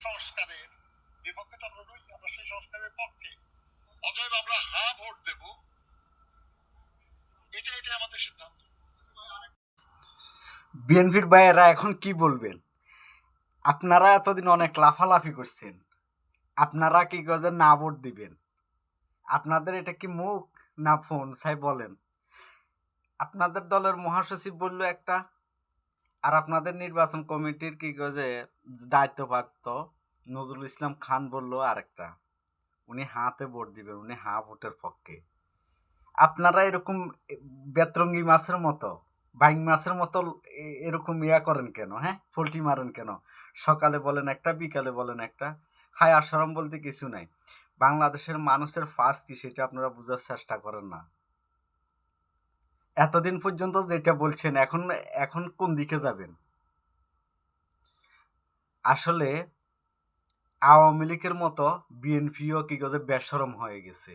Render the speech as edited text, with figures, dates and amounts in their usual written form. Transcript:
সংস্কারের বিপক্ষে তো আমরা নই, আমরা সেই সংস্কারের পক্ষে। অতএব আমরা হা ভোট দেব, এটাই আমাদের সিদ্ধান্ত। বিএনপির ভাইয়েরা এখন কি বলবেন? আপনারা এতদিন অনেক লাফালাফি করছেন, আপনারা কি গজে না ভোট দিবেন? আপনাদের এটা কি মুখ না ফোন? সাই বলেন। আপনাদের দলের মহাসচিব বলল একটা, আর আপনাদের নির্বাচন কমিটির কি গজে দায়িত্বপ্রাপ্ত নজরুল ইসলাম খান বলল আরেকটা। উনি হাতে ভোট দিবেন, উনি হা ভোটের পক্ষে। আপনারা এরকম বেতরঙ্গি মাছের মতো, বাইং মাছের মতো এরকম ইয়া করেন কেন? হ্যাঁ, পোল্টি মারেন কেন? সকালে বলেন একটা, বিকালে বলেন একটা। হায় আশরম বলতে কিছু নাই। বাংলাদেশের মানুষের ফার্স্ট কি সেটা আপনারা বোঝার চেষ্টা করেন না। এতদিন পর্যন্ত যেটা বলছেন, এখন কোন দিকে যাবেন? আসলে আওয়ামী লীগের মতো বিএনপিও কি গজে বেশরম হয়ে গেছে।